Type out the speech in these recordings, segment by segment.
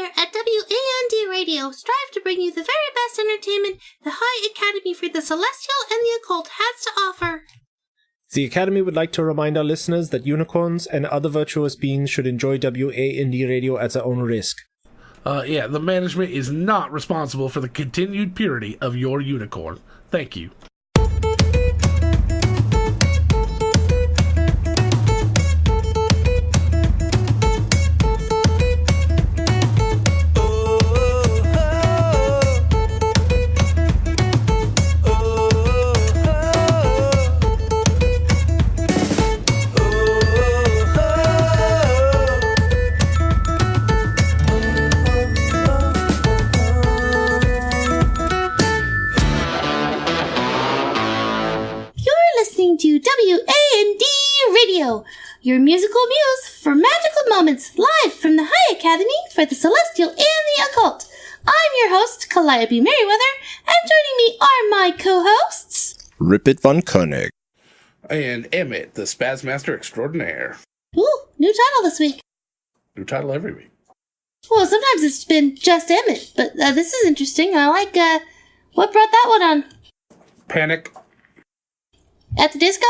here at WAND Radio strive to bring you the very best entertainment the High Academy for the Celestial and the Occult has to offer. The Academy would like to remind our listeners that unicorns and other virtuous beings should enjoy WAND Radio at their own risk. The management is not responsible for the continued purity of your unicorn. Thank you. To WAND Radio, your musical muse for magical moments, live from the High Academy for the Celestial and the Occult. I'm your host, Calliope Merriweather, and joining me are my co-hosts... Rippet von Koenig. And Emmett, the Spazmaster Extraordinaire. Ooh, new title this week. New title every week. Well, sometimes it's been just Emmett, but this is interesting. I like, what brought that one on? Panic. At the disco?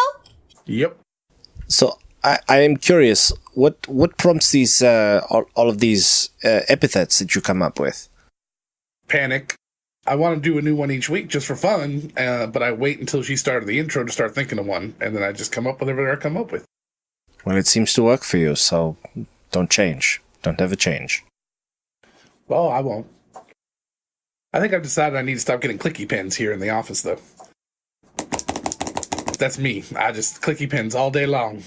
Yep. So I am curious, what prompts these all of these epithets that you come up with? Panic. I want to do a new one each week just for fun, but I wait until she started the intro to start thinking of one, and then I just come up with whatever I come up with. Well, it seems to work for you, so don't change. Don't ever change. Well, I won't. I think I've decided I need to stop getting clicky pens here in the office, though. That's me. I just clicky pens all day long.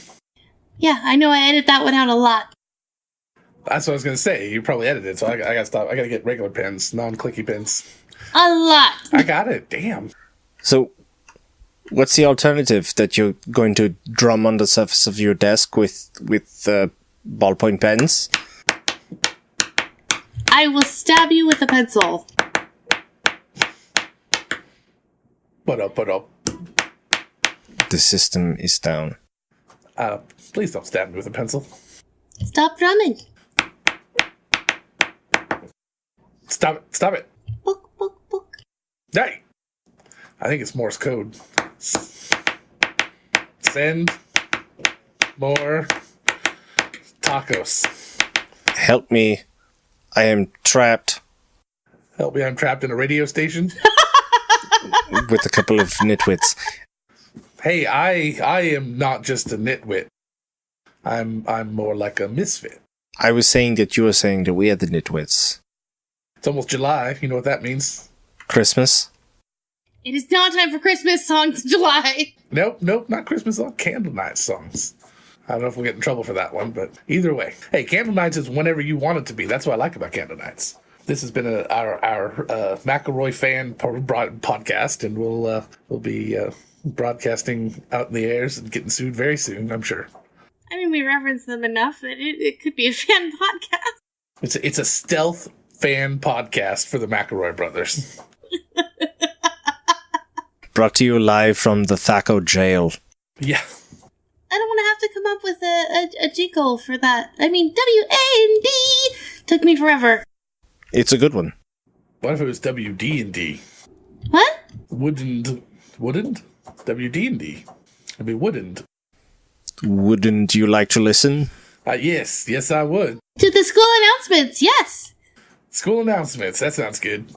Yeah, I know I edit that one out a lot. That's what I was going to say. You probably edited it, so I got to stop. I got to get regular pens, non-clicky pens. A lot. I got it. Damn. So, what's the alternative? That you're going to drum on the surface of your desk with ballpoint pens? I will stab you with a pencil. Put up. The system is down. Please don't stab me with a pencil. Stop drumming. Stop it. Book. Hey! I think it's Morse code. Send more tacos. Help me. I am trapped. Help me, I'm trapped in a radio station. With a couple of nitwits. Hey, I am not just a nitwit. I'm more like a misfit. I was saying that you were saying that we are the nitwits. It's almost July. You know what that means? Christmas? It is not time for Christmas songs in July. Nope, not Christmas songs. Candle night songs. I don't know if we'll get in trouble for that one, but either way. Hey, Candle Nights is whenever you want it to be. That's what I like about Candle Nights. This has been our McElroy fan podcast, and we'll be broadcasting out in the airs and getting sued very soon, I'm sure. I mean, we reference them enough that it could be a fan podcast. It's a stealth fan podcast for the McElroy brothers. Brought to you live from the Thaco jail. Yeah. I don't want to have to come up with a jingle for that. I mean, WAND took me forever. It's a good one. What if it was WD&D? What? Wouldn't? WD&D. It'd be wouldn't. Wouldn't you like to listen? Yes, I would. To the school announcements, yes. School announcements, that sounds good.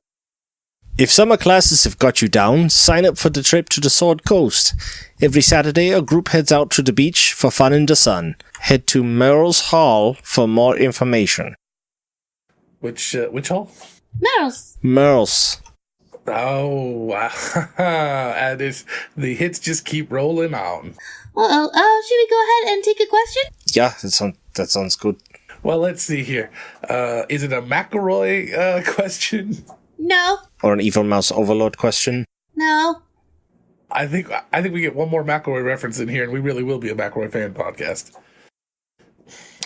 If summer classes have got you down, sign up for the trip to the Sword Coast. Every Saturday, a group heads out to the beach for fun in the sun. Head to McElroys Hall for more information. Which hall? McElroys. Oh, and the hits just keep rolling on. Should we go ahead and take a question? Yeah, that sounds good. Well, let's see here. Is it a McElroy question? No. Or an Evil Mouse Overlord question? No. I think we get one more McElroy reference in here, and we really will be a McElroy fan podcast.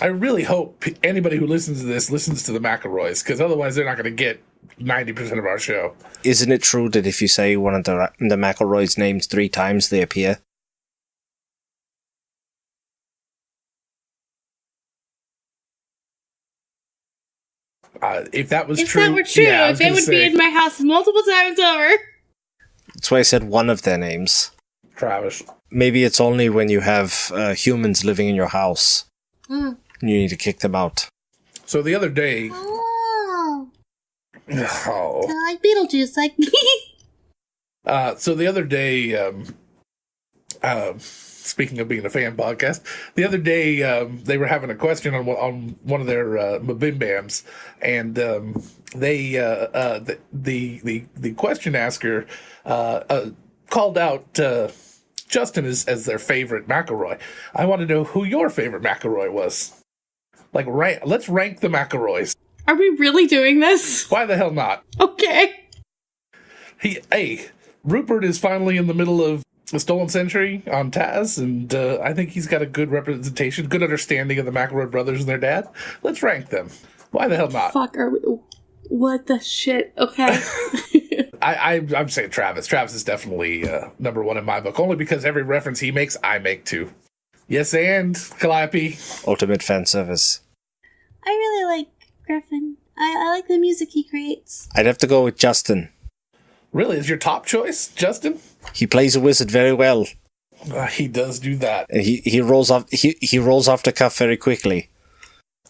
I really hope anybody who listens to this listens to the McElroys, because otherwise they're not going to get 90% of our show. Isn't it true that if you say one of the McElroys' names 3 times, they appear? If that was If true, that were true, yeah, they would be in my house multiple times over. That's why I said one of their names. Travis. Maybe it's only when you have humans living in your house. Mm. You need to kick them out. So the other day... Oh. Oh. I like Beetlejuice, like me. So the other day... speaking of being a fan podcast, the other day they were having a question on one of their Mabim Bams, and the question asker called out Justin as their favorite McElroy. I want to know who your favorite McElroy was. Like, let's rank the McElroys. Are we really doing this? Why the hell not? Okay. Rupert is finally in the middle of The Stolen Century on Taz, and I think he's got a good representation, good understanding of the McElroy brothers and their dad. Let's rank them. Why the hell not? Fuck, are we... What the shit? Okay. I'm saying Travis. Travis is definitely number one in my book, only because every reference he makes, I make too. Yes, and Calliope. Ultimate fan service. I really like Griffin. I like the music he creates. I'd have to go with Justin. Really, is your top choice, Justin? He plays a wizard very well. He does do that. And he rolls off the cuff very quickly.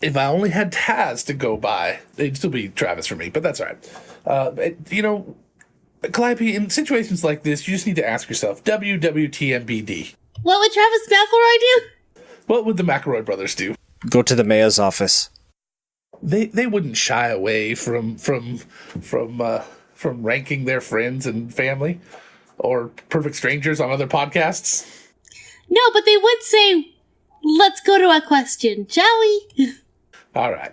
If I only had Taz to go by, it'd still be Travis for me, but that's all right. Calliope, in situations like this, you just need to ask yourself, WWTMBD. What would Travis McElroy do? What would the McElroy brothers do? Go to the mayor's office. They wouldn't shy away from ranking their friends and family or perfect strangers on other podcasts. No, but they would say, let's go to a question, shall we? All right.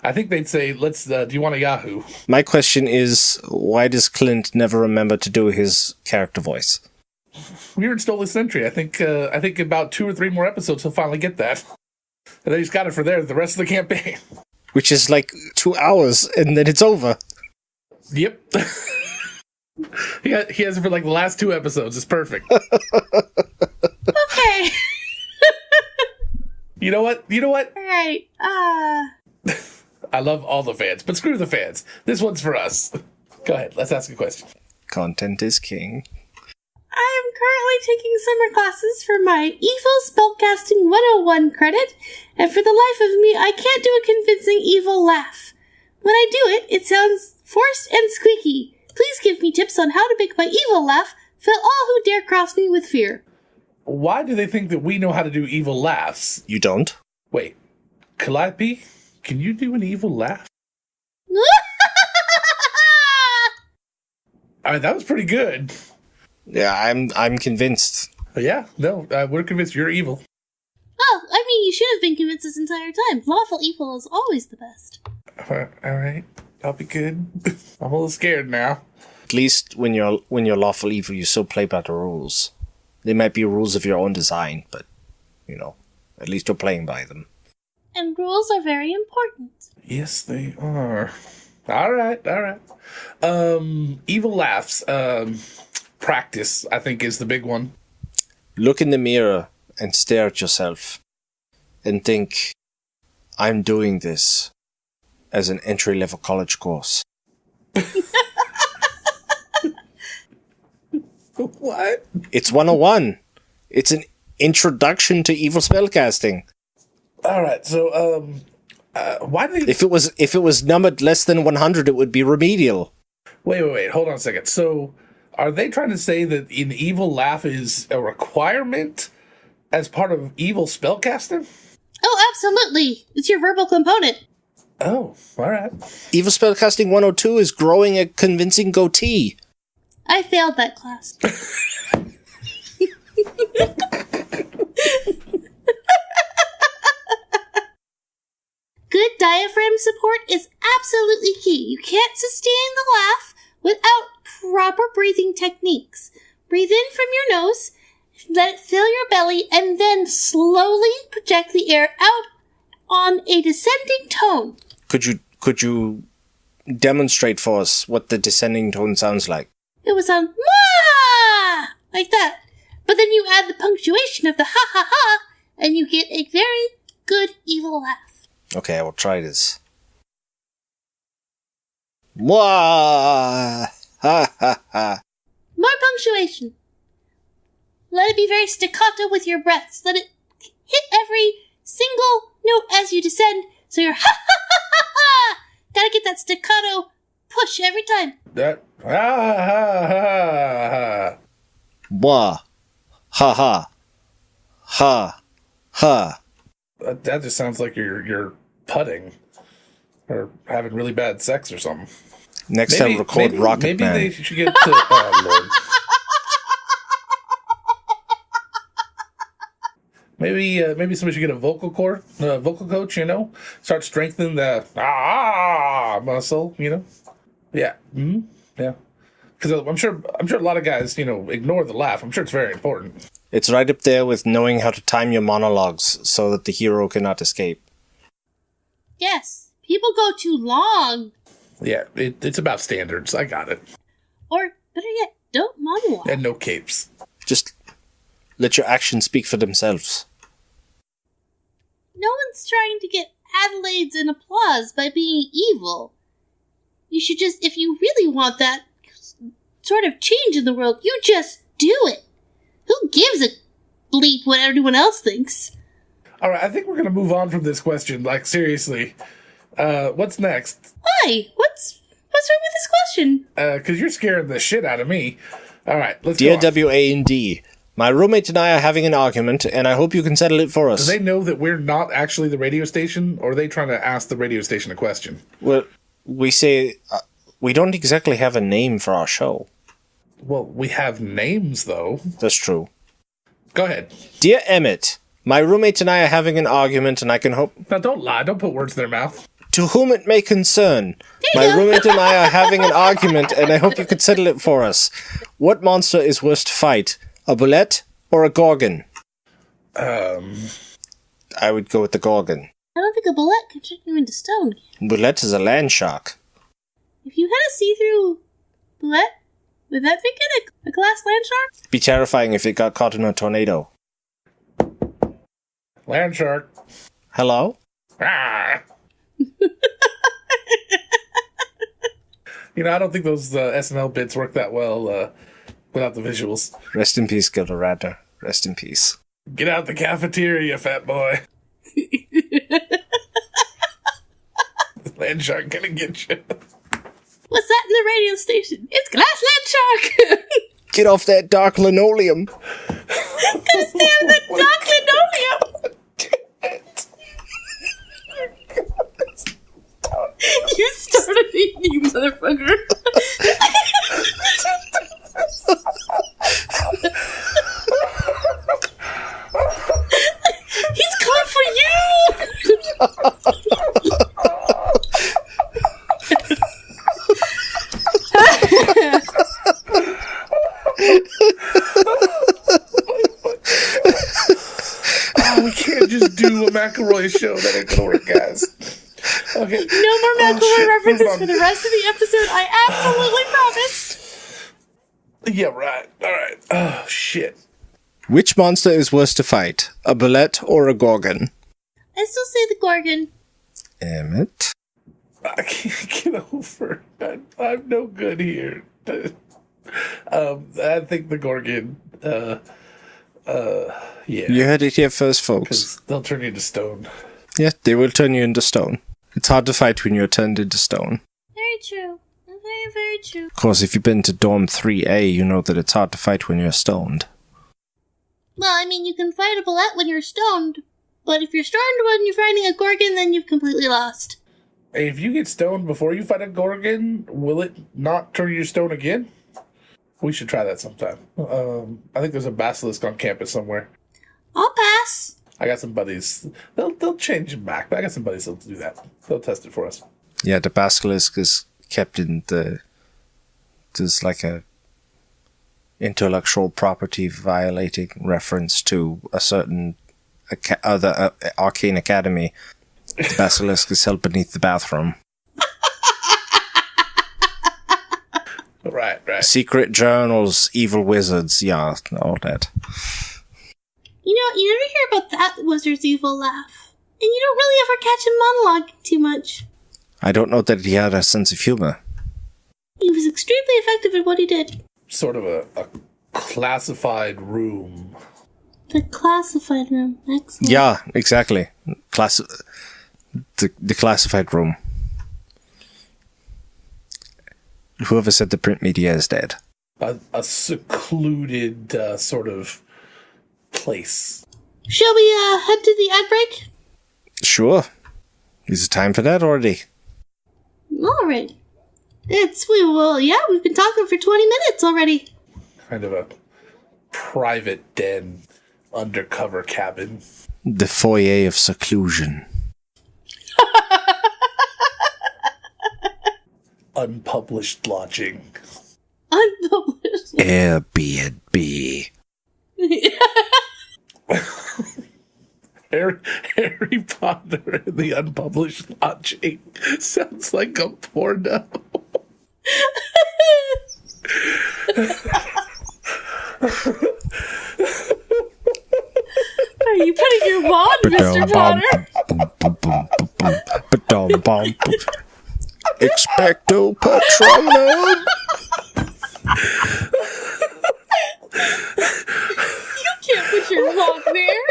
I think they'd say, let's, do you want a Yahoo? My question is, why does Clint never remember to do his character voice? We're in Stolen Century. I think about 2 or 3 more episodes he'll finally get that. And then he's got it for the rest of the campaign. Which is like 2 hours, and then it's over. Yep. He has it for like the last 2 episodes. It's perfect. Okay. You know what? All right. I love all the fans, but screw the fans. This one's for us. Go ahead. Let's ask a question. Content is king. I am currently taking summer classes for my Evil Spellcasting 101 credit, and for the life of me, I can't do a convincing evil laugh. When I do it, it sounds forced and squeaky. Please give me tips on how to make my evil laugh fill all who dare cross me with fear. Why do they think that we know how to do evil laughs? You don't? Wait, Calliope, can you do an evil laugh? All right, that was pretty good. Yeah, I'm convinced. Yeah, no, we're convinced you're evil. Oh, I mean, you should have been convinced this entire time. Lawful evil is always the best. All right, I'll be good. I'm a little scared now. At least when you're lawful evil, you still play by the rules. They might be rules of your own design, but, at least you're playing by them. And rules are very important. Yes, they are. All right. Evil laughs. Practice, I think, is the big one. Look in the mirror and stare at yourself and think, I'm doing this as an entry-level college course. What? It's 101. It's an introduction to evil spellcasting. All right, so why do they... If it was numbered less than 100, it would be remedial. Wait. Hold on a second. So, are they trying to say that an evil laugh is a requirement as part of evil spellcasting? Oh, absolutely. It's your verbal component. Oh, all right. Evil spellcasting 102 is growing a convincing goatee. I failed that class. Good diaphragm support is absolutely key. You can't sustain the laugh without proper breathing techniques. Breathe in from your nose, let it fill your belly, and then slowly project the air out on a descending tone. Could you demonstrate for us what the descending tone sounds like? It was on "Mwah!" like that. But then you add the punctuation of the ha ha ha, and you get a very good evil laugh. Okay, I will try this. Mwah! Ha ha ha. More punctuation. Let it be very staccato with your breaths. Let it hit every single note as you descend. So you're ha ha ha ha ha. Gotta get that staccato push every time. That ha ha ha ha. Mwah. Ha ha. Ha. Ha. That just sounds like you're putting or having really bad sex or something. Next time, record Rocket maybe Man. Maybe they should get to. Oh Lord. Maybe somebody should get a vocal coach. Start strengthening the muscle. Yeah. Mm-hmm. Yeah. Because I'm sure a lot of guys ignore the laugh. I'm sure it's very important. It's right up there with knowing how to time your monologues so that the hero cannot escape. Yes. People go too long. Yeah, it's about standards. I got it. Or, better yet, don't monologue. And no capes. Just let your actions speak for themselves. No one's trying to get accolades and applause by being evil. You should just, if you really want that sort of change in the world, you just do it. Who gives a bleep what everyone else thinks? All right, I think we're going to move on from this question. Like, seriously. What's next? Why? What's wrong with this question? Because you're scaring the shit out of me. All right, let's Dear go on. WAND, my roommate and I are having an argument, and I hope you can settle it for us. Do they know that we're not actually the radio station, or are they trying to ask the radio station a question? Well, we say we don't exactly have a name for our show. Well, we have names, though. That's true. Go ahead. Dear Emmett, my roommate and I are having an argument, and I can hope... Now, don't lie. Don't put words in their mouth. To whom it may concern, my roommate and I are having an argument, and I hope you could settle it for us. What monster is worse to fight, a bullet or a gorgon? I would go with the gorgon. I don't think a bullet can turn you into stone. Bullet is a Landshark. If you had a see-through bullet, would that make it a glass Landshark? It'd be terrifying if it got caught in a tornado. Landshark. Hello? Ah. I don't think those SNL bits work that well without the visuals. Rest in peace, Gilda Radner. Rest in peace. Get out the cafeteria, fat boy. Landshark gonna get you. What's that in the radio station? It's glass Landshark! Get off that dark linoleum. Cause they're the dark linoleum! You started it, you motherfucker. He's coming for you! We can't just do a McElroys show. That ain't gonna work, guys. Okay. No more McElroy references moving on. for the rest of the episode, I absolutely promise. Yeah, right. All right. Oh, shit. Which monster is worse to fight, a bullet or a gorgon? I still say the Gorgon. Emmett? I can't get over it. I'm no good here. I think the Gorgon. Yeah. You heard it here first, folks. Because they'll turn you into stone. Yeah, they will turn you into stone. It's hard to fight when you're turned into stone. Very true. Very, very true. Of course, if you've been to Dorm 3A, you know that it's hard to fight when you're stoned. Well, I mean, you can fight a bullet when you're stoned, but if you're stoned when you're fighting a Gorgon, then you've completely lost. If you get stoned before you fight a Gorgon, will it not turn you to stone again? We should try that sometime. I think there's a basilisk on campus somewhere. I'll pass. I got some buddies. They'll change it back, but I got some buddies that'll do that. They'll test it for us. Yeah, the basilisk is kept in the... There's like a intellectual property violating reference to a certain other arcane academy. The basilisk is held beneath the bathroom. Right. Secret journals, evil wizards, yeah, all that. You never hear about that wizard's evil laugh. And you don't really ever catch him monologuing too much. I don't know that he had a sense of humor. extremely effective at what he did. Sort of a classified room. The classified room. Excellent. Yeah, exactly. The classified room. Whoever said the print media is dead. A secluded sort of place. Shall we head to the ad break? Sure. Is it time for that already? All right. We've been talking for 20 minutes already. Kind of a private den, undercover cabin. The foyer of seclusion. Unpublished lodging. Unpublished. Airbnb. Harry Potter and the Unpublished Lodging sounds like a porno. Are you putting your wand, Mr. Potter? Expecto Patronum. You can't put your wand there.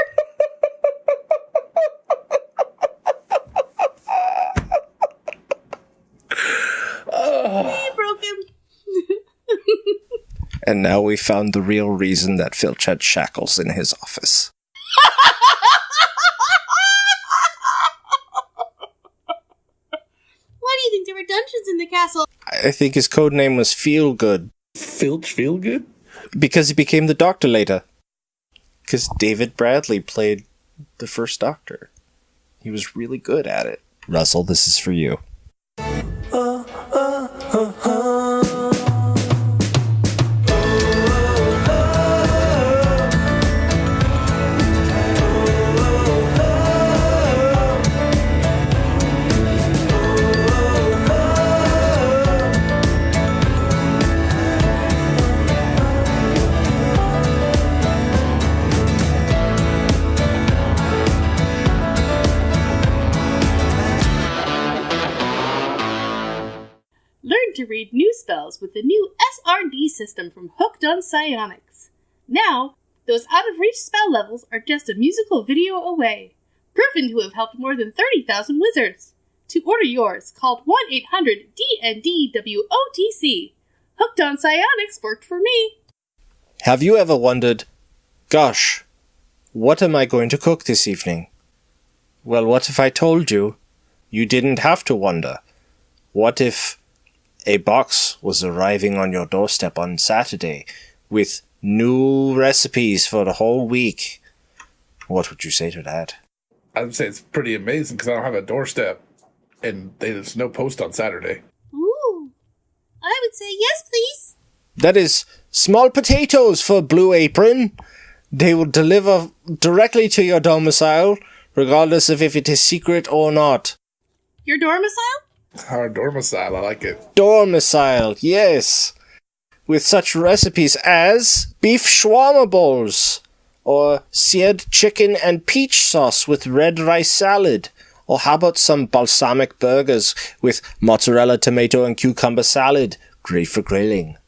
He broke him. And now we found the real reason that Filch had shackles in his office. Why do you think there were dungeons in the castle? I think his code name was Feelgood. Filch Feelgood? Because he became the Doctor later. Because David Bradley played the first Doctor. He was really good at it. Russell, this is for you. To read new spells with the new SRD system from Hooked on Psionics. Now, those out-of-reach spell levels are just a musical video away, proven to have helped more than 30,000 wizards. To order yours, call 1-800-DNDWOTC. Hooked on Psionics worked for me. Have you ever wondered, gosh, what am I going to cook this evening? Well, what if I told you you didn't have to wonder? What if a box was arriving on your doorstep on Saturday with new recipes for the whole week? What would you say to that? I would say it's pretty amazing because I don't have a doorstep and there's no post on Saturday. Ooh, I would say yes, please. That is small potatoes for Blue Apron. They will deliver directly to your domicile, regardless of if it is secret or not. Your domicile? Our domicile, I like it. Domicile, yes. With such recipes as beef shawarma bowls, or seared chicken and peach sauce with red rice salad, or how about some balsamic burgers with mozzarella, tomato, and cucumber salad, great for grilling.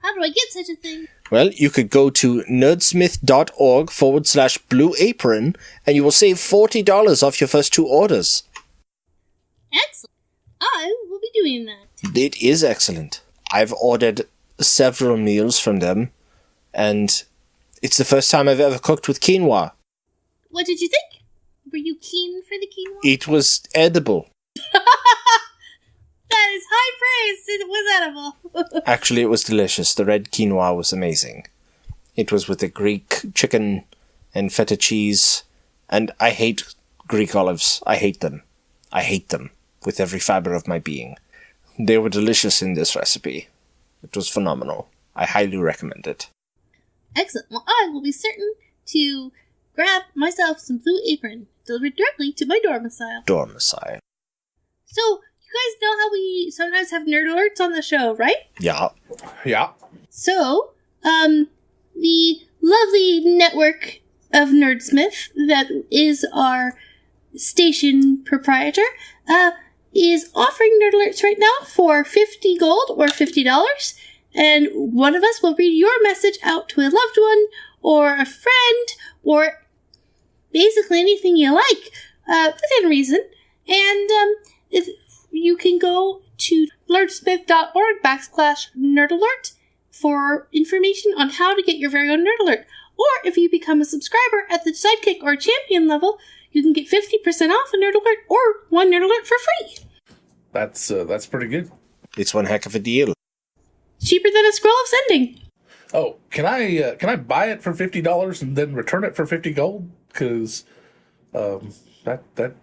How do I get such a thing? Well, you could go to nerdsmith.org/Blue Apron, and you will save $40 off your first 2 orders. Excellent. I will be doing that. It is excellent. I've ordered several meals from them, and it's the first time I've ever cooked with quinoa. What did you think? Were you keen for the quinoa? It was edible. That is high praise. It was edible. Actually, it was delicious. The red quinoa was amazing. It was with the Greek chicken and feta cheese, and I hate Greek olives. I hate them. I hate them with every fiber of my being. They were delicious in this recipe. It was phenomenal. I highly recommend it. Excellent. Well, I will be certain to grab myself some Blue Apron delivered directly to my domicile. Domicile. So, you guys know how we sometimes have nerd alerts on the show, right? Yeah. Yeah. So, the lovely network of Nerdsmith that is our station proprietor, is offering Nerd Alerts right now for 50 gold or $50. And one of us will read your message out to a loved one or a friend or basically anything you like within reason. And if you can go to alertsmith.org/nerdalert for information on how to get your very own Nerd Alert. Or if you become a subscriber at the Sidekick or Champion level, you can get 50% off a Nerd Alert or one Nerd Alert for free. That's pretty good. It's one heck of a deal. Cheaper than a scroll of sending. Oh, can I buy it for $50 and then return it for 50 gold? Because that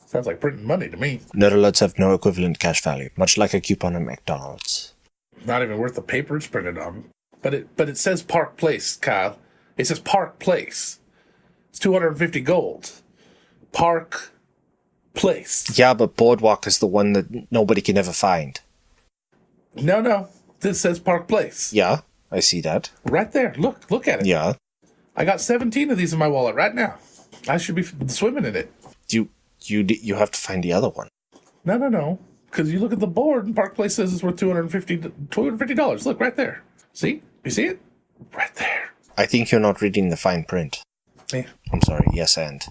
sounds like printing money to me. Nerd alerts have no equivalent cash value, much like a coupon at McDonald's. Not even worth the paper it's printed on. But it says Park Place, Kyle. It says Park Place. It's 250 gold. Park Place. Yeah, but Boardwalk is the one that nobody can ever find. No. This says Park Place. Yeah, I see that. Right there. Look at it. Yeah. I got 17 of these in my wallet right now. I should be swimming in it. You have to find the other one. No. Because you look at the board and Park Place says it's worth $250. Look, right there. See? You see it? Right there. I think you're not reading the fine print. Yeah. I'm sorry, yes and.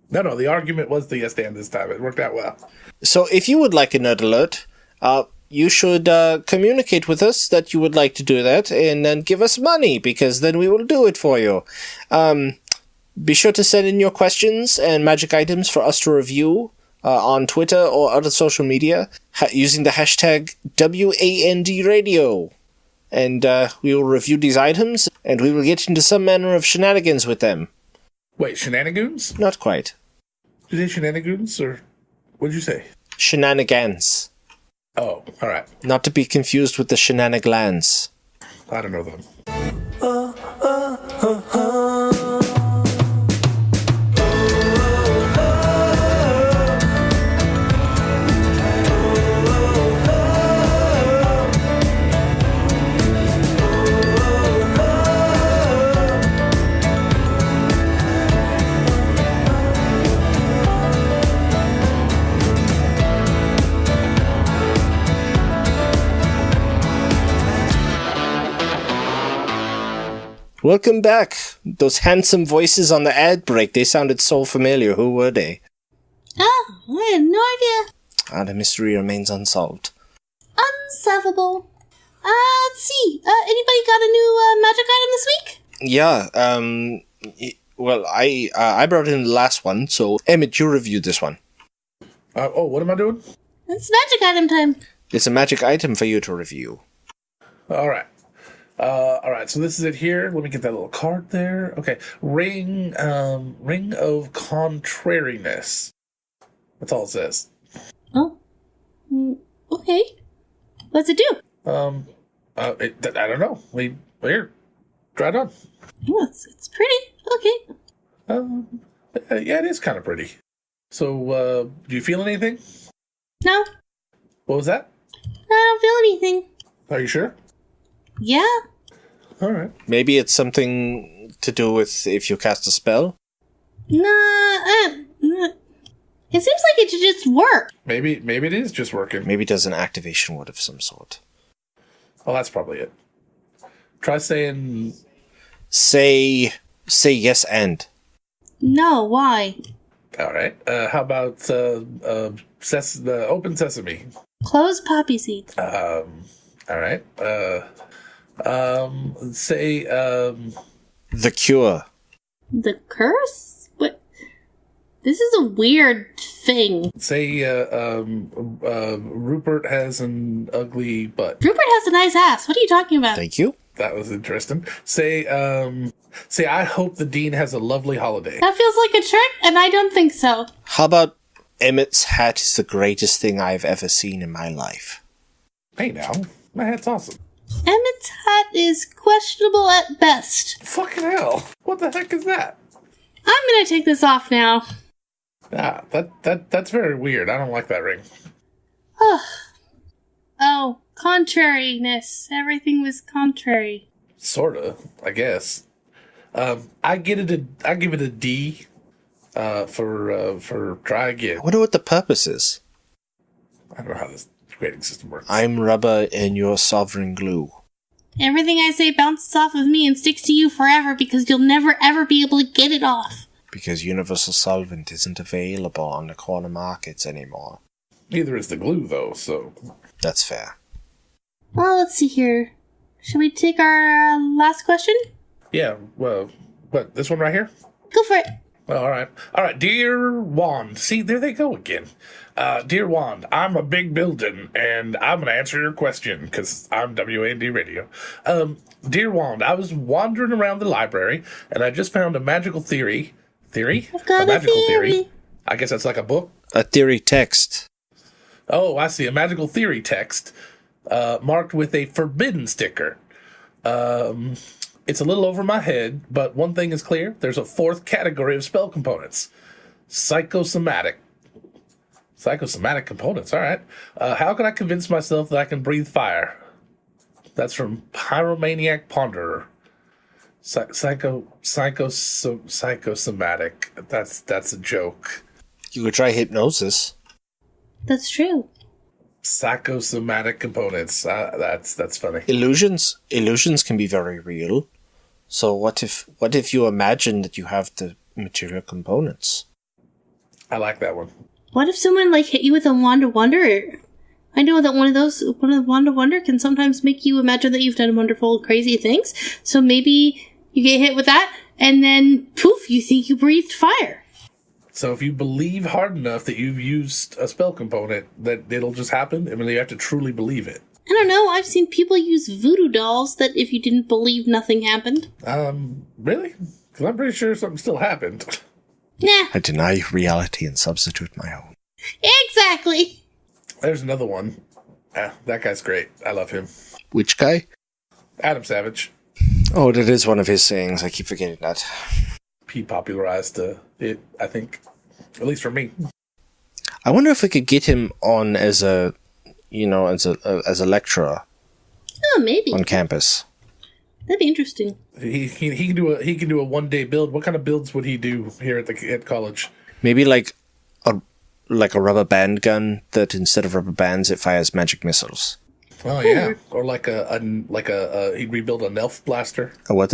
No, the argument was the yes and this time. It worked out well. So if you would like a Nerd Alert, you should communicate with us that you would like to do that and then give us money, because then we will do it for you. Be sure to send in your questions and magic items for us to review on Twitter or other social media using the hashtag WANDRadio. And we will review these items, and we will get into some manner of shenanigans with them. Wait, shenanigans? Not quite. Did you say shenanigans, or what did you say? Shenanigans. Oh, all right. Not to be confused with the shenanigans. I don't know them. Welcome back. Those handsome voices on the ad break, they sounded so familiar. Who were they? Oh, I had no idea. The mystery remains unsolved. Unsolvable. Let's see. Anybody got a new magic item this week? Yeah, well, I brought in the last one, so Emmett, you reviewed this one. What am I doing? It's magic item time. It's a magic item for you to review. All right, so this is it here. Let me get that little card there. Okay, Ring of Contrariness. That's all it says. Oh. Okay. What's it do? I don't know. Here, try it on. Oh, it's pretty. Okay. Yeah, it is kind of pretty. So, do you feel anything? No, What was that? I don't feel anything. Are you sure? Yeah. All right. Maybe it's something to do with if you cast a spell? Nah, it seems like it should just work. Maybe it is just working. Maybe there's an activation word of some sort. Oh, that's probably it. Try saying... Say yes and. No, why? All right. How about Open Sesame? Close poppy seeds. All right. Say The Cure. The curse? What? This is a weird thing. Say Rupert has an ugly butt. Rupert has a nice ass. What are you talking about? Thank you. That was interesting. Say I hope the dean has a lovely holiday. That feels like a trick, and I don't think so. How about Emmett's hat is the greatest thing I've ever seen in my life? Hey now, my hat's awesome. Emmett's hat is questionable at best. Fucking hell! What the heck is that? I'm gonna take this off now. Ah, that's very weird. I don't like that ring. Oh, contrariness. Everything was contrary. Sorta, I guess. I give it a D for try again. I wonder what the purpose is. I don't know how this grading system works. I'm rubber and you're sovereign glue. Everything I say bounces off of me and sticks to you forever because you'll never ever be able to get it off. Because universal solvent isn't available on the corner markets anymore. Neither is the glue, though, so... That's fair. Well, let's see here. Should we take our last question? Yeah, well, what, this one right here? Go for it. All right. All right, dear Wand. See, there they go again. Dear Wand, I'm a big building, and I'm going to answer your question, because I'm WAND Radio. Dear Wand, I was wandering around the library, and I just found a magical theory. Theory? I've got a magical theory. I guess that's like a book? A theory text. Oh, I see. A magical theory text, marked with a forbidden sticker. It's a little over my head, but one thing is clear. There's a fourth category of spell components. Psychosomatic. Psychosomatic components, all right. How can I convince myself that I can breathe fire? That's from Pyromaniac Ponderer. Psychosomatic. That's a joke. You could try hypnosis. That's true. Psychosomatic components. That's funny. Illusions can be very real. So what if you imagine that you have the material components? I like that one. What if someone hit you with a wand of wonder? I know that one of the wand of wonder can sometimes make you imagine that you've done wonderful, crazy things. So maybe you get hit with that, and then poof, you think you breathed fire. So if you believe hard enough that you've used a spell component, that it'll just happen? I mean, you have to truly believe it. I don't know. I've seen people use voodoo dolls that if you didn't believe, nothing happened. Really? Because I'm pretty sure something still happened. Nah. I deny reality and substitute my own. Exactly. There's another one. That guy's great. I love him. Which guy? Adam Savage. Oh, that is one of his sayings. I keep forgetting that. He popularized it, I think. At least for me. I wonder if we could get him on as a lecturer. Oh, maybe. On campus. That'd be interesting. He can do a 1-day build. What kind of builds would he do here at college? Maybe like a rubber band gun that instead of rubber bands it fires magic missiles. Oh yeah, or he'd rebuild a Nelf blaster. A what?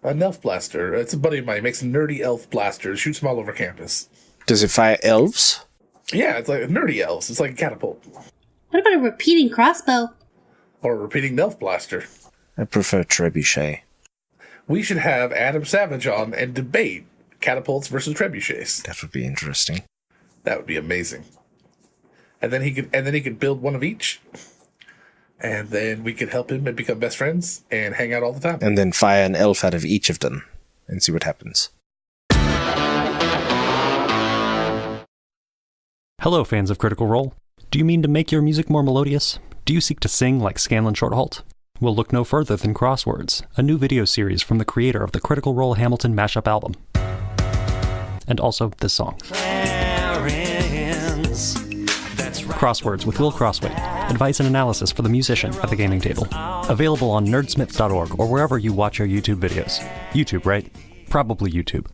A Nelf blaster. It's a buddy of mine. He makes nerdy elf blasters. Shoots them all over campus. Does it fire elves? Yeah, it's like nerdy elves. It's like a catapult. What about a repeating crossbow? Or a repeating Nelf blaster. I prefer trebuchet. We should have Adam Savage on and debate catapults versus trebuchets. That would be interesting. That would be amazing. And then he could build one of each. And then we could help him and become best friends and hang out all the time. And then fire an elf out of each of them and see what happens. Hello, fans of Critical Role. Do you mean to make your music more melodious? Do you seek to sing like Scanlan Shorthalt? Well, look no further than Crosswords, a new video series from the creator of the Critical Role Hamilton mashup album. And also this song. Crosswords with Will Crossway. Advice and analysis for the musician at the gaming table. Available on nerdsmith.org or wherever you watch your YouTube videos. YouTube, right? Probably YouTube.